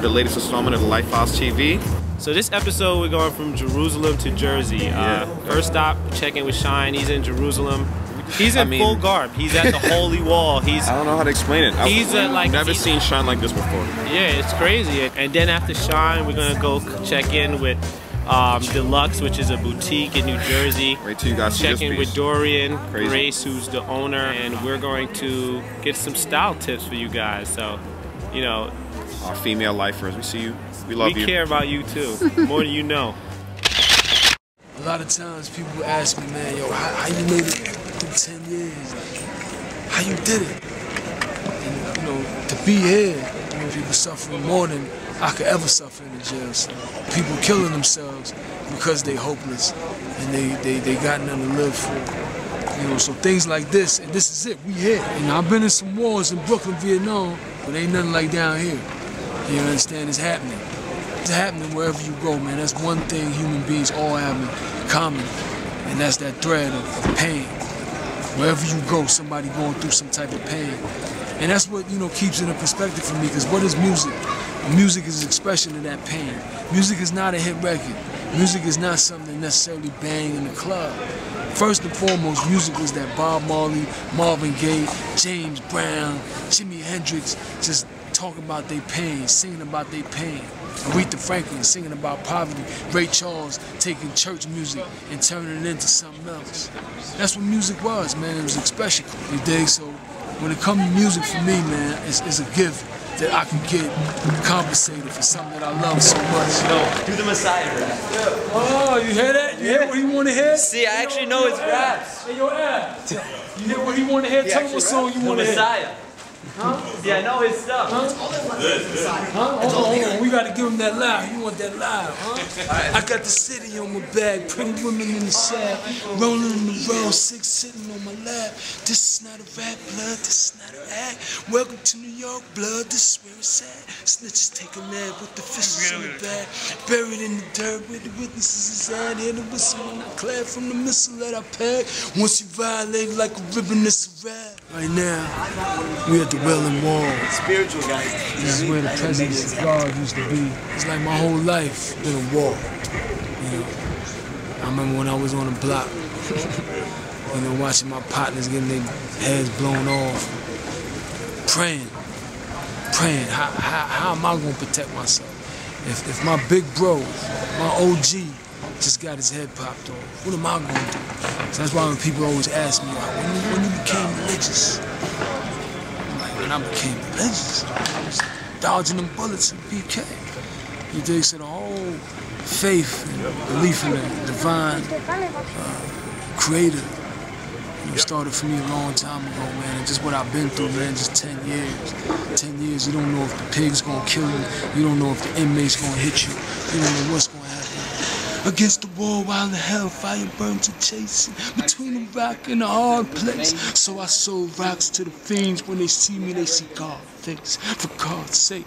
the latest installment of the Life Files TV. So this episode, we're going from Jerusalem to Jersey. First stop, checking with Shyne. He's in Jerusalem. He's in full garb. He's at the Holy Wall. I don't know how to explain it. I've never seen Shyne like this before. Yeah, it's crazy. And then after Shyne, we're gonna go check in with Dlux, which is a boutique in New Jersey. Wait till you guys see this Check in piece. with Dorian Grace, who's the owner, and we're going to get some style tips for you guys. So, you know, our female lifers, we see you. We love you. We care about you too, more than you know. A lot of times people ask me, man, yo, how you made it through 10 years? Like, how you did it? And, you know, to be here, you know, people suffering more than I could ever suffer in the jail cell. People killing themselves because they hopeless and they got nothing to live for. You know, so things like this, and this is it, we here. And I've been in some wars in Brooklyn, Vietnam, but ain't nothing like down here. You understand? It's happening. It's happening wherever you go, man. That's one thing human beings all have in common, and that's that thread of pain. Wherever you go, somebody going through some type of pain. And that's what, you know, keeps it in perspective for me, because what is music? Music is an expression of that pain. Music is not a hit record. Music is not something that necessarily bang in the club. First and foremost, music was that Bob Marley, Marvin Gaye, James Brown, Jimi Hendrix, just talking about their pain, singing about their pain. Aretha Franklin singing about poverty. Ray Charles taking church music and turning it into something else. That's what music was, man. It was expression. You dig? So when it comes to music for me, man, it's a gift that I can get compensated for something that I love so much. No, do the Messiah rap. Oh, you hear that? You hear what he want to hear? See, I actually know his raps. Hey, yo, Ab, you hear what he want to hear? Tell him what song you want to hear. The Messiah. Huh? Yeah, I know his stuff. Huh? Huh? Hold on. We gotta give him that live. You want that live, huh? I got the city on my back, pretty women in the shack, rolling in the road, 6 sitting on my lap. This is not a rap, blood. This is not an act. Welcome to New York, blood. This is where it's at. Snitches take a nap with the fishes in the back, buried in the dirt where the witnesses is at. Hear the whistle on the clap from the missile that I pack. Once you violate like a ribbon, it's a wrap. Right now, we at the Wailing Wall. Spiritual guys. This is where the presence of God used to be. It's like my whole life been a walk. You know, I remember when I was on the block, you know, watching my partners getting their heads blown off, praying. How am I gonna protect myself? If my big bro, my OG, just got his head popped off, what am I gonna do? So that's why when people always ask me, when you became religious? I'm like, when I became religious, I was dodging them bullets in BK. You dig? So the whole faith and belief in the divine creator, you know, started for me a long time ago, man. And just what I've been through, man, just 10 years. 10 years, you don't know if the pig's gonna kill you. You don't know if the inmate's gonna hit you. You don't know what's gonna happen. Against the wall while the hellfire burns and chasing between the rock and the hard place. So I sold rocks to the fiends. When they see me, they see God face. For God's sake,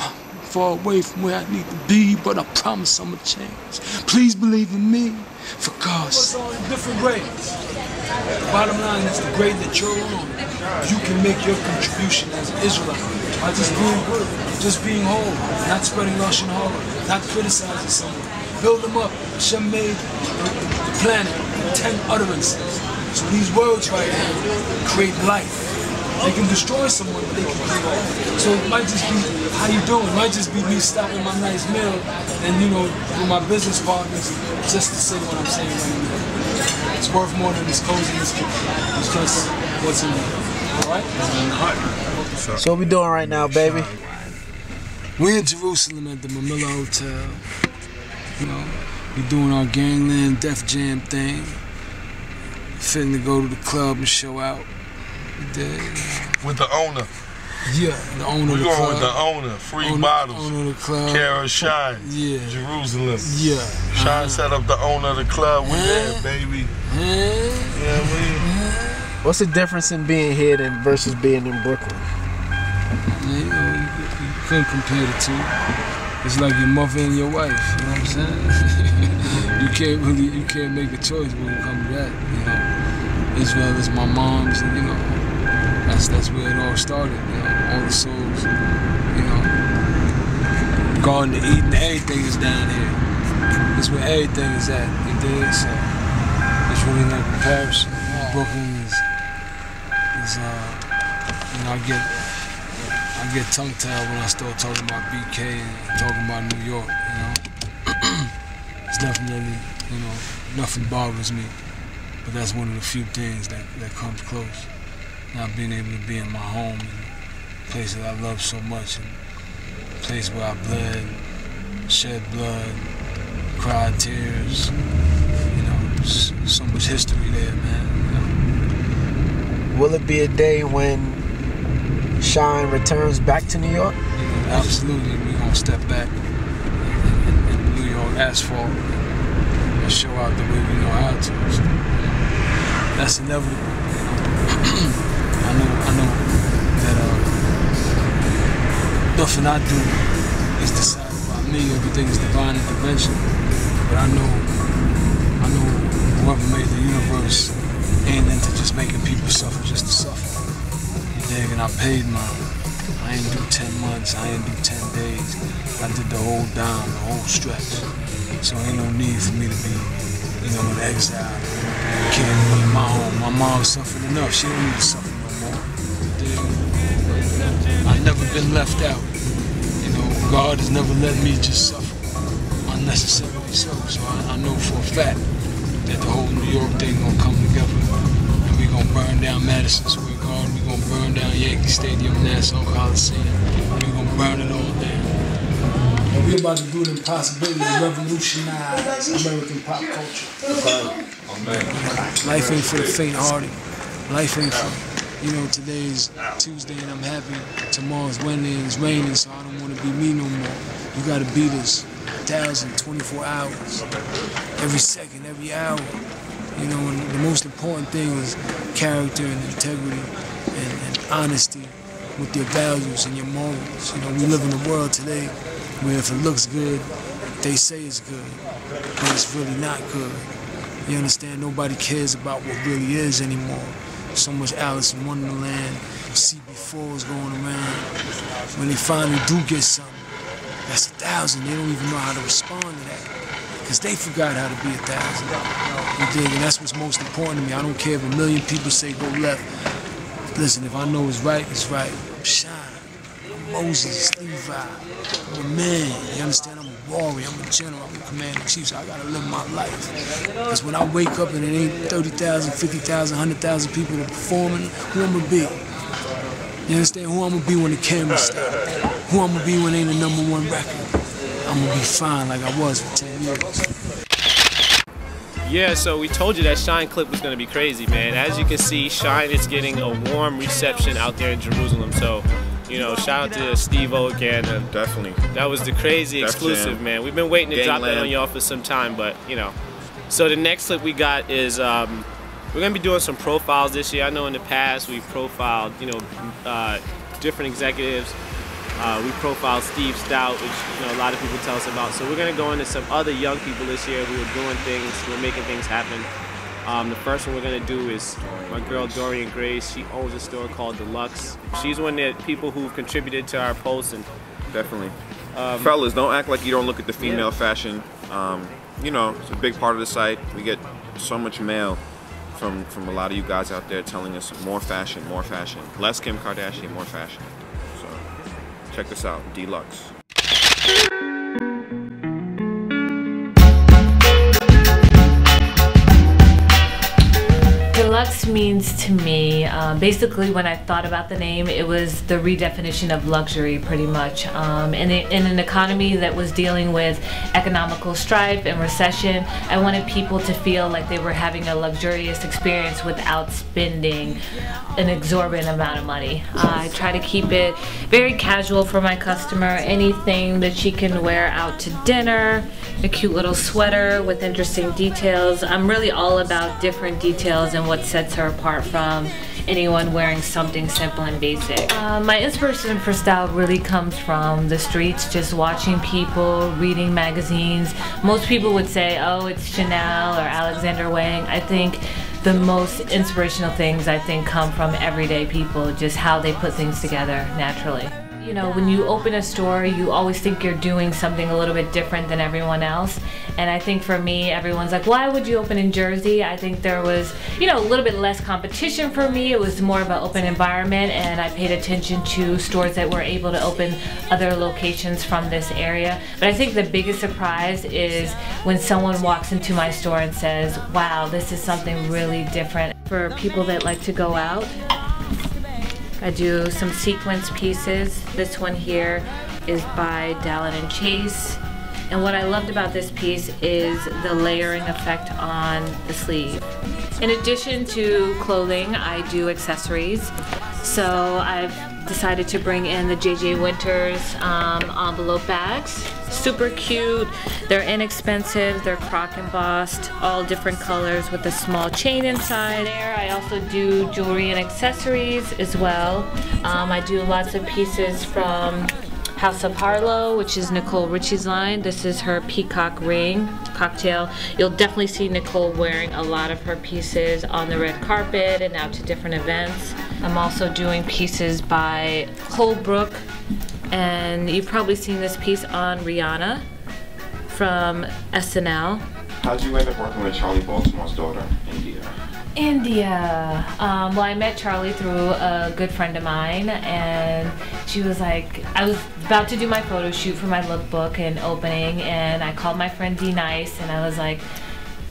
I'm far away from where I need to be, but I promise I'ma change. Please believe in me, for God's sake. What's on different grades? The bottom line is the grade that you're on. You can make your contribution as an Israelite by just being good, just being whole, not spreading lush and horror, not criticizing someone. Build them up. Hashem made the planet with 10 utterances. So these words right here create life. They can destroy someone, but they can create life. So it might just be, how you doing? It might just be me stopping my nice meal and, you know, with my business partners, just to say what I'm saying right now. It's worth more than this coziness. It's just what's in there. All right? So what we doing right now, baby? We're in Jerusalem at the Mamilla Hotel. You know, we're doing our Gangland Def Jam thing. Fitting to go to the club and show out. With the owner. Yeah, the owner of the club. We're going with the owner. Free bottles. Owner of the club. Kara Shyne. Yeah. Jerusalem. Yeah. Shyne set up the owner of the club. We there, baby. Yeah, What's the difference in being here than versus being in Brooklyn? You know, you couldn't compare the two. It's like your mother and your wife, you know what I'm saying? you can't make a choice when it comes to that, you know. Israel is my mom's, and you know, that's where it all started, you know, all the souls, you know. Garden of Eden, everything is down here. That's where everything is at, you dig? So it's really no comparison. Brooklyn is you know, I get tongue-tied when I start talking about BK and talking about New York, you know. It's definitely, you know, nothing bothers me, but that's one of the few things that comes close. Not being able to be in my home, and a place that I love so much, and a place where I bled, shed blood, cried tears, you know, so much history there, man. You know. Will it be a day when Shyne returns back to New York? Yeah, absolutely. We're gonna step back in New York asphalt and show out the way we know how to. So, that's inevitable. I know that nothing I do is decided by me. Everything is divine intervention. But I know whoever made the universe ain't into just making people suffer just to suffer. You dig? And I paid mine. I ain't do 10 months, I ain't do 10 days. I did the whole down, the whole stretch. So ain't no need for me to be, you know, in exile. Can't be in my home. My mom suffered enough. She don't need to suffer no more. You dig? I've never been left out. You know, God has never let me just suffer unnecessarily so I know for a fact that the whole New York thing gonna come together and we gonna burn down Madison Square Garden, we gonna burn down Yankee Stadium, Nassau Coliseum, we gonna burn it all down. And we about to do the impossibility to revolutionize American pop culture. Life ain't for the faint-hearted. Life ain't for, you know, today's Tuesday and I'm happy, tomorrow's Wednesday and it's raining, so I don't want to be me no more. You gotta beat us 24 hours, every second, every hour. You know, and the most important thing is character and integrity and honesty with your values and your morals. You know, we live in a world today where if it looks good, they say it's good, but it's really not good. You understand? Nobody cares about what really is anymore. So much Alice in Wonderland, CB4s going around. When they finally do get something, that's 1,000. They don't even know how to respond to that. Because they forgot how to be 1,000. You dig? And that's what's most important to me. I don't care if 1 million people say go left. Listen, if I know it's right, it's right. I'm Shyne. I'm Moses, Levi. I'm a man. You understand? I'm a warrior. I'm a general. I'm a commander-in-chief. So I gotta live my life. Because when I wake up and it ain't 30,000, 50,000, 100,000 people that performing, who I'm gonna be? You understand? Who I'm gonna be when the camera stop? Who I'm gonna be when ain't a #1 record? I'm gonna be fine like I was for 10 years. Yeah, so we told you that Shyne clip was gonna be crazy, man. As you can see, Shyne is getting a warm reception out there in Jerusalem. So, you know, shout out to Steve-O again. Definitely. That was the crazy exclusive, man. We've been waiting to drop that on y'all for some time, but you know. So the next clip we got is we're gonna be doing some profiles this year. I know in the past we've profiled, you know, different executives. We profiled Steve Stout, which, you know, a lot of people tell us about. So we're gonna go into some other young people this year who are doing things, who are making things happen. The first one we're gonna do is my girl Dorian Grace. She owns a store called Dlux. She's one of the people who contributed to our posts and definitely. Fellas, don't act like you don't look at the female fashion. You know, it's a big part of the site. We get so much mail from a lot of you guys out there telling us more fashion, less Kim Kardashian, more fashion. So check this out, Dlux. Dlux means to me, basically when I thought about the name, it was the redefinition of luxury pretty much. In an economy that was dealing with economical strife and recession, I wanted people to feel like they were having a luxurious experience without spending an exorbitant amount of money. I try to keep it very casual for my customer, anything that she can wear out to dinner, a cute little sweater with interesting details. I'm really all about different details and what sets her apart from anyone wearing something simple and basic. My inspiration for style really comes from the streets, just watching people, reading magazines. Most people would say, oh, it's Chanel or Alexander Wang. I think the most inspirational things come from everyday people, just how they put things together naturally. you know, when you open a store, you always think you're doing something a little bit different than everyone else. And I think for me, everyone's like, why would you open in Jersey? I think there was, you know, a little bit less competition for me. It was more of an open environment, and I paid attention to stores that were able to open other locations from this area. But I think the biggest surprise is when someone walks into my store and says, wow, this is something really different. For people that like to go out, I do some sequence pieces. This one here is by Dlux NJ. And what I loved about this piece is the layering effect on the sleeve. In addition to clothing, I do accessories. So I've decided to bring in the JJ Winters envelope bags. Super cute, they're inexpensive, they're croc embossed, all different colors with a small chain inside. There, I also do jewelry and accessories as well. I do lots of pieces from House of Harlow, which is Nicole Richie's line. This is her peacock ring cocktail. You'll definitely see Nicole wearing a lot of her pieces on the red carpet and out to different events. I'm also doing pieces by Holbrook, and you've probably seen this piece on Rihanna from SNL. How'd you end up working with Charli Baltimore's daughter, India? Well, I met Charli through a good friend of mine, and she was like, I was about to do my photo shoot for my lookbook and opening, and I called my friend D Nice, and I was like,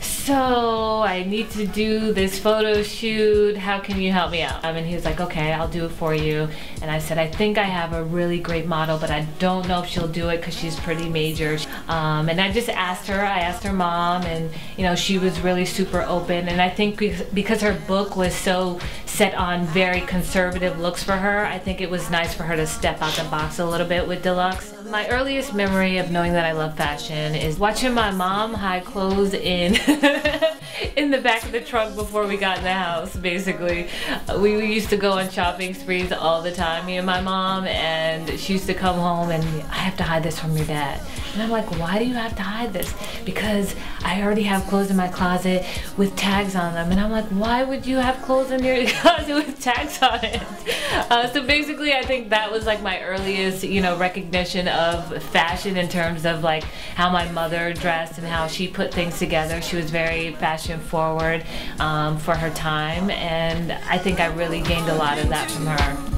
so I need to do this photo shoot, how can you help me out? And he was like, okay, I'll do it for you. And I said, I think I have a really great model, but I don't know if she'll do it because she's pretty major. And I just asked her, I asked her mom, and you know, she was really super open. And I think because her book was so set on very conservative looks for her, I think it was nice for her to step out the box a little bit with Dlux. My earliest memory of knowing that I love fashion is watching my mom hide clothes in in the back of the trunk before we got in the house, basically. We used to go on shopping sprees all the time, me and my mom, and she used to come home and, I have to hide this from your dad. And I'm like, why do you have to hide this? Because I already have clothes in my closet with tags on them. And I'm like, why would you have clothes in your closet with tags on it? So basically, I think that was like my earliest, you know, recognition of fashion in terms of like how my mother dressed and how she put things together. She was very fashion forward for her time, and I think I really gained a lot of that from her.